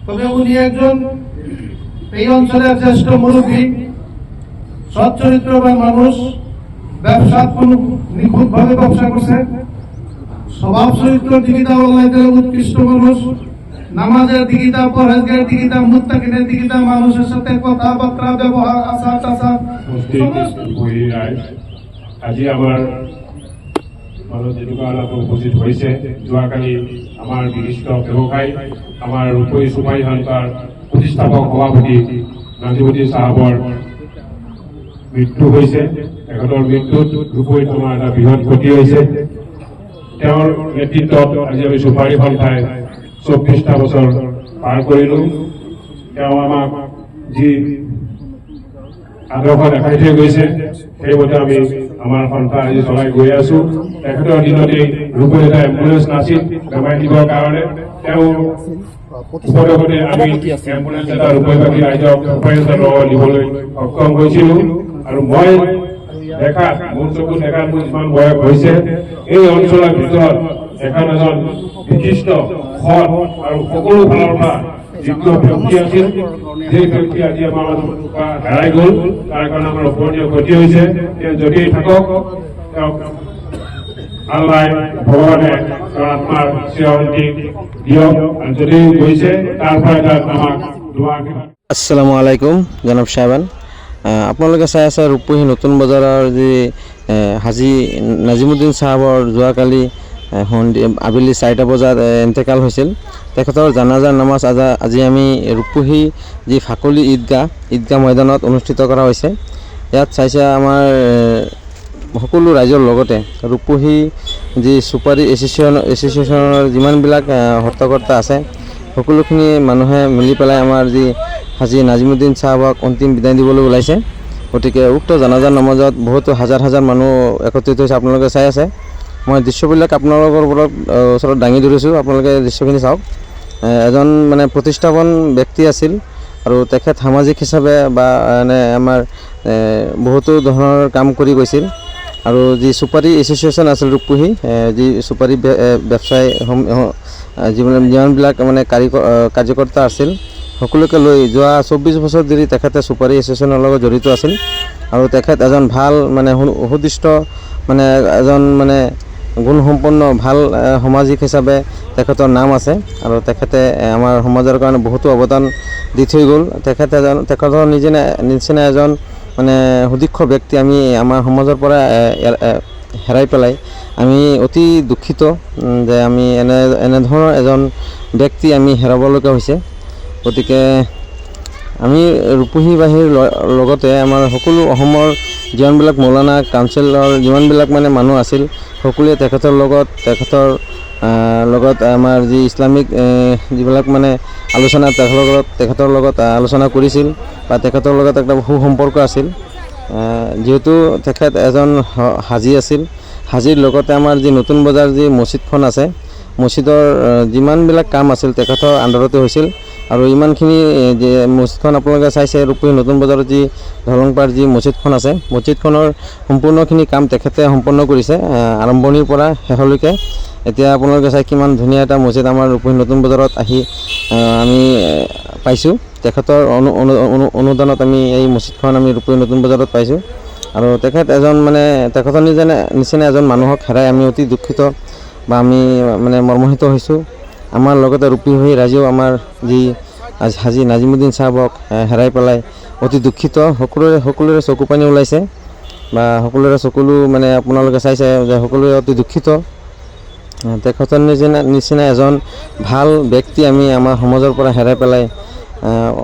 তবে উনি একজন এই অঞ্চলের জ্যেষ্ঠ মুরব্বী, সচ্চরিত্রবান মানুষ, ব্যবসা নিখুঁতভাবে ব্যবসা করছে, স্বভাব চরিত্র দিকিতা উৎকৃষ্ট মানুষ, নামাজের দিকিতা, পরহেজগার দিকিতা, মুত্তাকিনের দিকিতা, মানুষের সাথে কথাবার্তা, ব্যবহার, আচার টাচার। আজি আমাৰ মাজত যেনেকুৱা অলপ উপস্থিত হৈছে, যোৱাকালি আমাৰ বিশিষ্ট ব্যৱসায়ী, আমাৰ ৰূপহী চুপাৰী সন্থাৰ প্ৰতিষ্ঠাপক সভাপতি নাজিমুদ্দিন চাহাবৰ মৃত্যু হৈছে। তেখেতৰ মৃত্যুত ৰূপহীত আমাৰ এটা বৃহৎ ক্ষতি হৈছে। তেওঁৰ নেতৃত্বত আজি আমি চুপাৰী সন্থাই 24টা বছৰ পাৰ কৰিলোঁ। তেওঁ আমাক যি আদৰ্শ দেখাই থৈ গৈছে, সেইমতে আমি আমাৰ সন্থা আজি চলাই গৈ আছো। তেখেতৰ দিনতেই ৰূপহীত এটা এম্বুলেঞ্চ নাছিল বেমাৰী দিবৰ কাৰণে। তেওঁ উপলক্ষতে আমি এম্বুলেঞ্চ এটা ৰূপহীবাসী ৰাইজক দিবলৈ সক্ষম হৈছিলো। আৰু মই দেখাত, মোৰ চকু দেখাত মোৰ যিমান বয়স হৈছে, এই অঞ্চলৰ ভিতৰত এখন এজন বিশিষ্ট সৎ আৰু সকলো ফালৰ পৰা যোগ্য ব্যক্তি আছিল। সেই ব্যক্তি আজি আমাৰ হেৰাই গ'ল, তাৰ কাৰণে আমাৰ অপূৰণীয় ক্ষতি হৈছে। তেওঁ যদি থাকক, তেওঁক আল্লাহ ভগৱানে তেওঁৰ আত্মাৰ চিৰশান্তি দিয়ক। আৰু যদি গৈছে তাৰ পৰা এটা আমাক দোৱা। আসসালামু আলাইকুম জনাব সাহেবান, আপোনালোকে চাই আছে ৰূপহী নতুন বজাৰৰ যি হাজী নাজিমুদ্দিন চাহাবৰ যোৱাকালি আবেলি 4টা বজাত ইন্তেকাল হৈছিল। তেখেতৰ জানাজাৰ নামাজ আজি আমি ৰূপহী যি ফাকলি ঈদগাহ ময়দানত অনুষ্ঠিত কৰা হৈছে। ইয়াত চাইছে আমাৰ সকলো ৰাইজৰ লগতে ৰূপহী যি চুপাৰী এছ'চিয়েশ্যনৰ যিমানবিলাক হৰ্তাকৰ্তা আছে, সকলোখিনি মানুহে মিলি পেলাই আমাৰ যি হাজী নাজিমুদ্দিন চাহাবক অন্তিম বিদায় দিবলৈ ওলাইছে। গতিকে উক্ত জানাজাৰ নামাজত বহুতো হাজাৰ হাজাৰ মানুহ একত্ৰিত হৈছে। আপোনালোকে চাই আছে, মই দৃশ্যবিলাক আপোনালোকৰ ওচৰত দাঙি ধৰিছোঁ, আপোনালোকে দৃশ্যখিনি চাওক। এজন মানে প্ৰতিষ্ঠাপন ব্যক্তি আছিল আৰু তেখেত সামাজিক হিচাপে বা এনে আমাৰ বহুতো ধৰণৰ কাম কৰি গৈছিল। আৰু যি চুপাৰী এছ'চিয়েশ্যন আছিল ৰূপহী, যি চুপাৰী ব্যৱসায় যিমানবিলাক মানে কাৰ্যকৰ্তা আছিল, সকলোকে লৈ যোৱা 24 বছৰ ধৰি তেখেতে চুপাৰী এছ'চিয়েশ্যনৰ লগত জড়িত আছিল। আৰু তেখেত এজন ভাল মানে সুদৃষ্ট মানে এজন মানে গুণসম্পন্ন ভাল সামাজিক হিচাপে তেখেতৰ নাম আছে। আৰু তেখেতে আমাৰ সমাজৰ কাৰণে বহুতো অৱদান দি থৈ গ'ল। তেখেতৰ নিচিনা এজন মানে সুদক্ষ ব্যক্তি আমি আমাৰ সমাজৰ পৰা হেৰাই পেলাই আমি অতি দুখিত যে আমি এনেধৰণৰ এজন ব্যক্তি আমি হেৰাবলগীয়া হৈছে। গতিকে আমি ৰূপহীবাসীৰ লগতে আমাৰ সকলো অসমৰ যিমানবিলাক মৌলানা কাউন্সিলৰ যিমানবিলাক মানে মানুহ আছিল, সকলোৱে তেখেতৰ লগত আমাৰ যি ইছলামিক যিবিলাক মানে আলোচনা তেখেতৰ লগত আলোচনা কৰিছিল বা তেখেতৰ লগত একটা সুসম্পৰ্ক আছিল। যিহেতু তেখেত এজন হাজী আছিল, হাজীৰ লগতে আমাৰ যি নতুন বজাৰ যি মছজিদখন আছে, মছজিদৰ যিমানবিলাক কাম আছিল তেখেতৰ আণ্ডাৰতে হৈছিল। আৰু ইমানখিনি যে মছজিদখন আপোনালোকে চাইছে, ৰূপহী নতুন বজাৰত যি ধলংপাৰ যি মছজিদখন আছে, মছজিদখনৰ সম্পূৰ্ণখিনি কাম তেখেতে সম্পন্ন কৰিছে আৰম্ভণিৰ পৰা শেষলৈকে। এতিয়া আপোনালোকে চাই কিমান ধুনীয়া এটা মছজিদ আমাৰ ৰূপহী নতুন বজাৰত আহি আমি পাইছোঁ। তেখেতৰ অনুদানত আমি এই মছজিদখন আমি ৰূপহী নতুন বজাৰত পাইছোঁ। আৰু তেখেতৰ নিচিনা এজন মানুহক হেৰাই আমি অতি দুখিত বা আমি মানে মৰ্মোহিত হৈছোঁ। আমাৰ লগতে ৰূপহী ৰাইজেও আমাৰ যি হাজী নাজিমুদ্দিন চাহাবক হেৰাই পেলাই অতি দুখিত। সকলোৰে চকু পানী ওলাইছে বা সকলোৰে চকুলো মানে আপোনালোকে চাইছে যে সকলোৱে অতি দুখিত। তেখেতৰ নিচিনা এজন ভাল ব্যক্তি আমি আমাৰ সমাজৰ পৰা হেৰাই পেলাই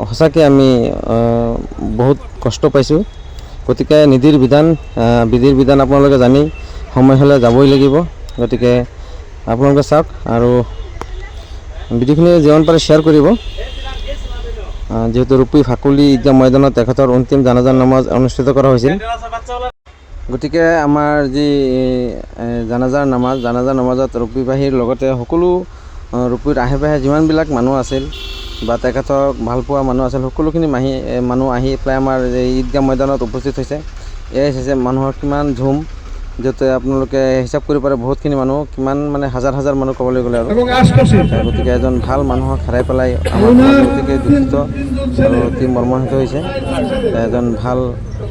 সঁচাকৈ আমি বহুত কষ্ট পাইছোঁ। গতিকে বিধিৰ বিধান আপোনালোকে জানি সময় হ'লে যাবই লাগিব। গতিকে আপোনালোকে চাওক আৰু ভিডিঅ'খিনি যিমান পাৰে শ্বেয়াৰ কৰিব। যেহেতু ৰূপহী ফাকলি ঈদগাহ ময়দানত তেখেতৰ অন্তিম জানাজাৰ নামাজ অনুষ্ঠিত কৰা হৈছিল। গতিকে আমাৰ যি জানাজাৰ নামাজত ৰূপহীবাসীৰ লগতে সকলো ৰূপহীৰ আশে পাশে যিমানবিলাক মানুহ আছিল বা তেখেতক ভালপোৱা মানুহ আছিল, সকলোখিনি মানুহ আহি প্ৰায় আমাৰ এই ঈদগাহ ময়দানত উপস্থিত হৈছে। এয়াই হৈছে মানুহৰ কিমান ঝুম যাতে আপোনালোকে হিচাপ কৰিব পাৰে বহুতখিনি মানুহ কিমান মানে হাজাৰ হাজাৰ মানুহ ক'বলৈ গ'লে আৰু এবং আশ করছে গতিকে এজন ভাল মানুহক হেৰাই পেলাই আমাৰ সমাজ গতিকে দুখিত আৰু অতি মৰ্মাহত হৈছে এজন ভাল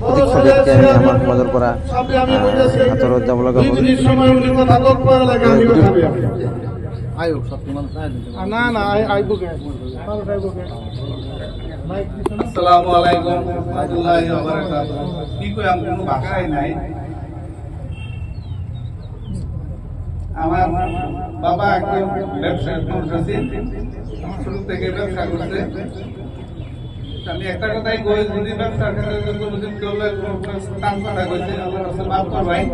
প্ৰতিক্ষ ব্যক্তি আমি আমাৰ সমাজৰ পৰা আঁতৰত যাব লগা হ'ল সময় উনি কথা বলতে লাগে আমি ভাবি না না আইবো কে আসসালামু আলাইকুম রাহমাতুল্লাহি ওয়া বারাকাতুহু কি কই আমি কোনো ভাষাই নাই আমার বাবা একজন ব্যবসায়ী মানুষ আছেন শুরু থেকে ব্যবসা করতে আমি একটা কথাই কই যদি ব্যবসা ক্ষেত্রে কোনোদিন করলে কাম করা হয়েছে আল্লাহর রাসূল মাফ করবেন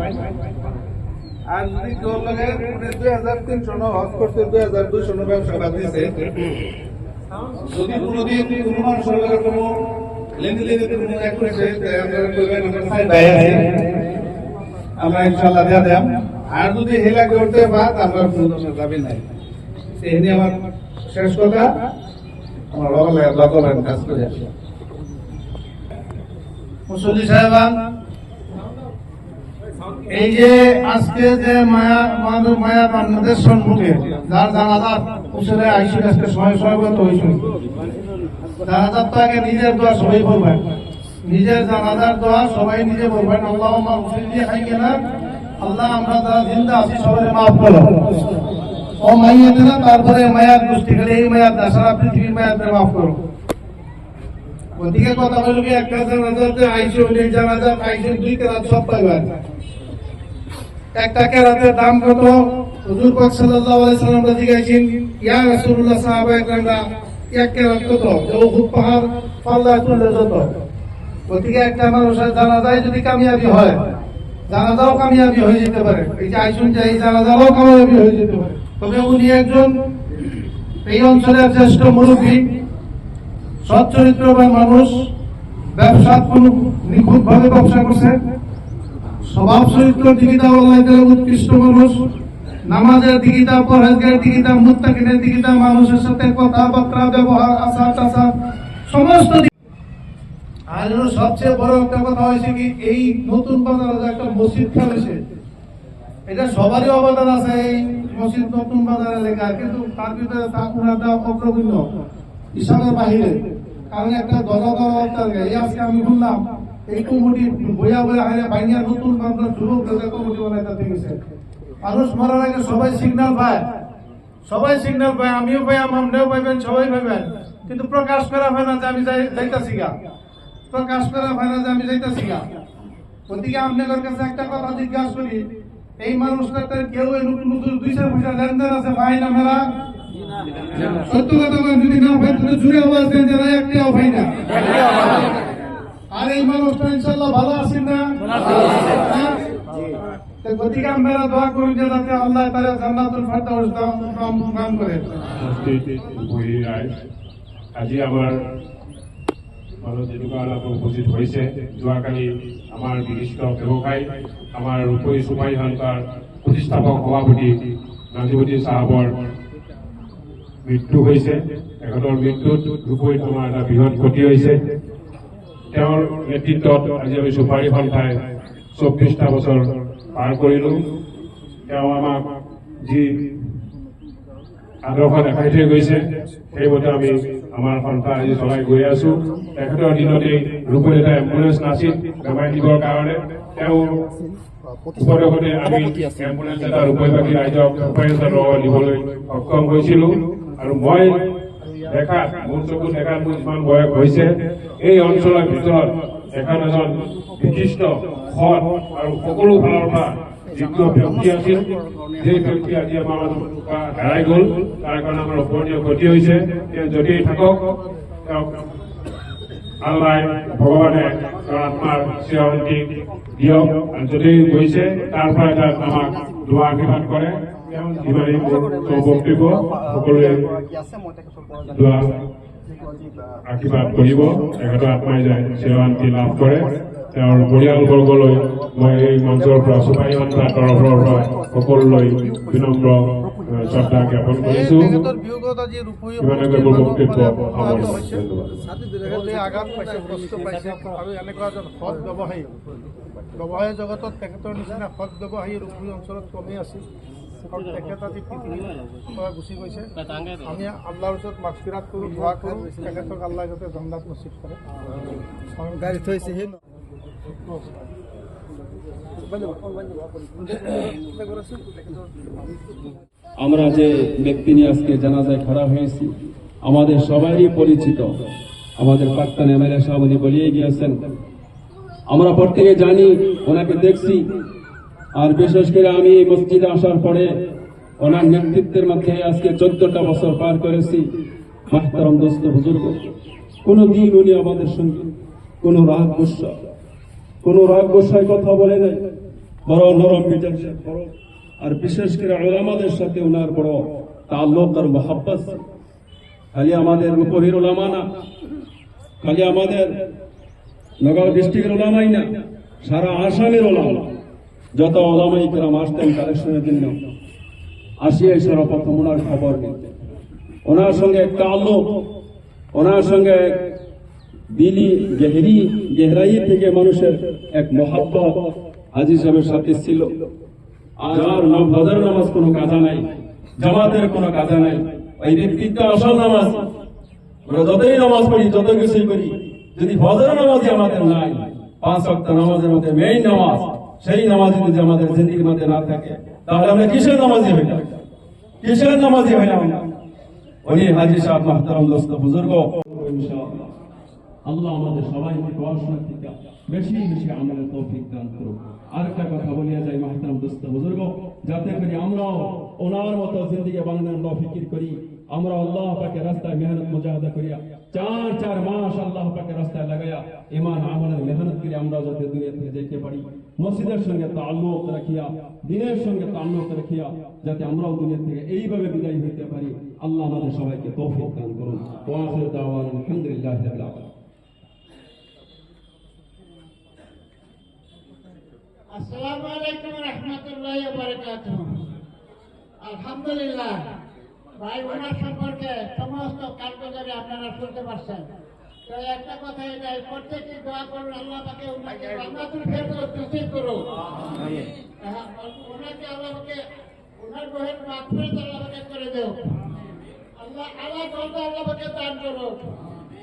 আর যদি কেউ লাগে 2300 হজ করতে 2200 ব্যবসা বাদ দিয়েছে যদি কোনোদিন কোনো মানুষের লগে কোনো লেনদেন কোনো এক করেছে আমরা কইবেন আমরা সাই ভাই আছে আমরা ইনশাআল্লাহ দেয়া দেব আর যদি হেলা করতে বাদ আমরা কোনো যাবে নাই সেই নিয়ে আমার শেষ কথা আমার বাবা লাগে দোয়া করবেন কাজ করে মুসল্লি সাহেবান এই যে আজকে যে মায়া বাংলাদেশ সম্মুখে যার জানাজার উসলে আইসি আজকে সহগত হয়েছিল জানাজার তো আগে নিজের দোয়া সবাই বলবেন নিজের জানাজার দোয়া সবাই নিজে বলবেন আল্লাহ মুসল্লি খাই কেনা আল্লাহ আমরা যারা জিন্দা আছি সবাই মাফ করো ও মাইয়া দিনা তারপরে মায়ার গোষ্ঠী গেলে এই মায়ার সারা পৃথিবীর মায়াদের মাফ করো ওদিকে কথা বলবি একটা জানাজাতে আইসি হলে জানাজা আইসি 2 কেরাত সব পাইবেন একটা কেরাতের দাম কত হুজুর পাক সাল্লাল্লাহু আলাইহি সাল্লাম জিজ্ঞাসেন ইয়া রাসূলুল্লাহ সাহাবা একরামরা এক কেরাত কত ও হুদ পাহাড় পাল্লা তুলে যত ওদিকে একটা মানুষের জানাজায় যদি কামিয়াবি হয় জানাজাও কামিয়াবি হয়ে যেতে পারে এই যে আইসুন যে এই জানাজাও কামিয়াবি হয়ে যেতে পারে তবে উনি একজন এই অঞ্চলের শ্রেষ্ঠ মুরব্বী সৎ চরিত্রবান মানুষ ব্যবসা কোনো নিখুঁতভাবে ব্যবসা করছে স্বভাব চরিত্র দিকিতা উৎকৃষ্ট মানুষ নামাজের দিকিতা পরহেজগার দিকিতা মুত্তাকিনের দিকিতা মানুষের সাথে কথাবার্তা ব্যবহার আচার টাচার সমস্ত আর সবচেয়ে বড় একটা কথা হয়েছে কি এই নতুন বাজারে যে একটা মসজিদ খেলেছে এটা সবারই অবদান আছে এই মসজিদ নতুন বাজার এলাকার কিন্তু তার ভিতরে ওনাটা অগ্রগণ্য হিসাবের বাহিরে কারণ একটা দরকার এই আজকে আমি বললাম এই কমিটি বইয়া বইয়া হারে বাইনিয়া নতুন বাংলা যুবক কমিটি বানাইতে গেছে মানুষ মরার আগে সবাই সিগন্যাল পায় আমিও পাই আপনিও পাইবেন সবাই পাইবেন কিন্তু প্রকাশ করা হয় না যে আমি যাইতাছি গা ওদিকে আপনাদের কাছে একটা কথা জিজ্ঞাসা করি এই মানুষটার কেউ নতুন 200 পয়সা লেনদেন আছে ভাই না মেলা সত্য কথা যদি না ভাই তাহলে জুড়ে আওয়াজ দেন যারা একটাও ভাই না আর এই মানুষটা ইনশাআল্লাহ ভালো আছেন না গতিকে আমরা দোয়া করি যে যাতে আল্লাহ তাআলা জান্নাতুল ফেরদাউস দান করেন আজি আমার মানুষ যেটুকু উপস্থিত হয়েছে যোৱাকালি আমার বিশিষ্ট ব্যৱসায়ী আমার ৰূপহী সুপাৰী সন্থাৰ প্ৰতিষ্ঠাপক সভাপতি নাজিমুদ্দিন সাহাবৰ মৃত্যু হৈছে তেখেতৰ মৃত্যুত ৰূপহীত আমাৰ এটা বৃহৎ ক্ষতি হৈছে তেওঁৰ নেতৃত্বত আজি আমি সুপাৰী সন্থাই 24টা বছৰ পাৰ কৰিলো তেওঁ আমাক যি আদৰ্শ দেখাই থৈ গৈছে সেইমতে আমি আমাৰ সন্থা আজি চলাই গৈ আছো তেখেতৰ দিনতেই ৰূপহীত এটা এম্বুলেন্স নাছিল বেমাৰ দিবৰ কাৰণে তেওঁ উপলক্ষতে আমি এম্বুলেন্স এটা ৰূপহীবাসী ৰাইজক দিবলৈ সক্ষম হৈছিলো আৰু মই দেখাত মোৰ চকুত দেখাত মোৰ যিমান বয়স হৈছে এই অঞ্চলৰ ভিতৰত এখন এজন বিশিষ্ট সৎ আৰু সকলো ফালৰ পৰা যোগ্য ব্যক্তি আছিল সেই ব্যক্তি আজি আমাৰ হেৰাই গ'ল তাৰ কাৰণে আমাৰ অপূৰণীয় ক্ষতি হৈছে তেওঁ যদি থাকক তেওঁক আল্লাহ ভগৱানে তেওঁৰ আত্মাৰ চিৰশান্তি দিয়ক আৰু যদি গৈছে তাৰ পৰা এটা আমাক দোৱা আশীৰ্বাদ কৰে তেওঁ যিমানেই বক্তব্য সকলোৱে দোৱা আশীৰ্বাদ কৰিব তেখেতৰ আত্মাই যায় চিৰশান্তি লাভ কৰে তেওঁৰ পৰিয়ালবৰ্গলৈ মই এই মঞ্চৰ পৰা সুপাৰী সন্থাৰ তৰফৰ পৰা সকলোলৈ বিনম্ৰ শ্ৰদ্ধা জ্ঞাপন কৰিছো। তেখেতৰ বিয়োগত আজি ৰূপহী ইমানকৈ মোৰ বক্তব্য আহত সামৰিছো। হৈছে। তেখেতে আঘাত পাইছে, কষ্ট পাইছে আৰু এনেকুৱা এজন সৎ ব্যৱসায়ী জগতত তেখেতৰ নিচিনা সৎ ব্যৱসায়ী ৰূপহী অঞ্চলত কমেই আছিল আৰু তেখেত আজি পৃথিৱীৰ পৰা গুচি গৈছে। আমি আল্লাহৰ ওচৰত মাগফিৰাত কৰোঁ, দোৱা কৰোঁ, তেখেতক আল্লাহ যাতে জান্নাত নচিব কৰে। গাড়ী থৈছে সেই আমরা যে ব্যক্তি নিয়ে আজকে জানাজায় খাড়া হয়েছি আমাদের সবারই পরিচিত, আমাদের প্রাক্তন এমএলএ সাহেব উনি বলিয়ে গিয়েছেন, আমরা প্রত্যেকে জানি, ওনাকে দেখছি। আর বিশেষ করে আমি এই মসজিদে আসার পরে ওনার নেতৃত্বের মধ্যে আজকে 14টা বছর পার করেছি। মাহতারাম দোস্ত বুজুর্গ, কোনো দিন উনি আমাদের সঙ্গে কোনো রাগ গোসায় কথা বলে নাই, বড় নরম মেজাজের বড়। আর বিশেষ করে ওলামাদের সাথে ওনার বড় তাল্লুক আর মোহাব্বত। খালি আমাদের রূপহীর ওলামা না, খালি আমাদের নগাঁও ডিস্ট্রিক্টের ওলামাই না, সারা আসামের ওলামা যত ওলামাই কেরাম আসতেন কালেকশনের জন্য, আসিয়ে সর্বপ্রথম ওনার খবর নিতেন। ওনার সঙ্গে একটা তাল্লুক, ওনার সঙ্গে দিলি গেহরাই থেকে মানুষের এক মোহাব্বত হাজী সাহেবের সাথে ছিল। আর ফজর নামাজ কোনো কাজা নাই, জামাতের কোনো কাজা নাই, ওই ব্যক্তিত্ব আসল নামাজ। আমরা যতই নামাজ পড়ি, যত কিছুই করি, যদি ফজর নামাজই আমাদের নাই, 5 ওয়াক্ত নামাজের মধ্যে মেইন নামাজ, সেই নামাজ যদি আমাদের জিন্দিগির মধ্যে না থাকে, তাহলে আমরা কিসের নামাজি হইলাম? উনি হাজী সাহেব মাহতারাম দোস্ত বুজুর্গ, ইনশাআল্লাহ আল্লাহ আমাদের সবাইকে পড়াশোনা থেকে বেশি বেশি আমলের তৌফিক দান করুন। আরেকটা কথা বলিয়া যাই মাহতারাম দোস্ত বুজুর্গ, যাতে করে আমরাও ওনার মতো জিন্দিগি বানানোর ফিকির করি। আমরা আল্লাহ পাকের রাস্তায় মেহনত মুজাহাদা করিয়া 4 মাস আল্লাহ পাকের রাস্তায় লাগাইয়া ইমান আমলের মেহনত করে আমরা যাতে দুনিয়া থেকে যেতে পারি, মসজিদের সঙ্গে তাল্লুক রাখিয়া, দিনের সঙ্গে তাল্লুক রাখিয়া, যাতে আমরাও দুনিয়া থেকে এইভাবে বিদায় হইতে পারি। আল্লাহ আমাদের সবাইকে তৌফিক দান করুন। ওয়া আখিরু দাওয়ানা আলহামদুলিল্লাহি রাব্বিল আলামিন। আসসালামু আলাইকুম রহমতুল্লাহি ওয়া বারাকাতুহু। আলহামদুলিল্লাহ, ভাই ওনার সম্পর্কে সমস্ত কার্যকরী আপনারা শুনতে পারছেন। তো একটা কথা এটাই, প্রত্যেকে দোয়া করুন আল্লাহ পাকে ওনাকে জান্নাতুল ফেরদৌস নসিব করুন। ওনাকে আল্লাহ পাকে ওনার বহের মাগফিরাত আল্লাহ পাকে করে দেও। আল্লাহ দরজা আল্লাহ পাকে দান করুন।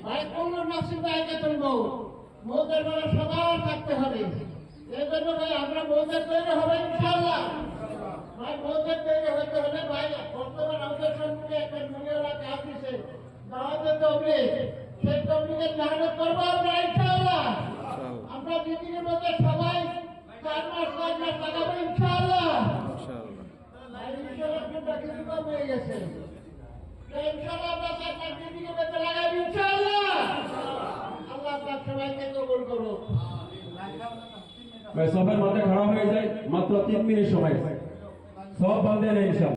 ভাই কুল্লু নাফসিন যায়কাতুল মউত, মউতের বেলা সবার থাকতে হবে। এই জন্য ভাই আমরা মৌতের তৈরি হবে ইনশাআল্লাহ। ভাই মৌতের তৈরি হতে হলে ভাই বর্তমান আমাদের সম্মুখে একটা দুনিয়ারা কাজ দিছে, দাওয়াতের তবলিগ, সেই তবলিগের মেহনত করবো আমরা ইনশাআল্লাহ। আমরা জিন্দিগির মধ্যে সবাই 4 মাস লাগাবো ইনশাআল্লাহ। ভাই ইনশাআল্লাহ কিন্তু কিছু কম হয়ে গেছে, ইনশাআল্লাহ আমরা 4 মাস জিন্দিগির মধ্যে লাগাবো ইনশাআল্লাহ। আল্লাহ আপনার সবাইকে কবুল করুন। मैं सफर माथे खड़ा हो जाए, मात्र 3 मिनट समय सब बंदे नहीं सब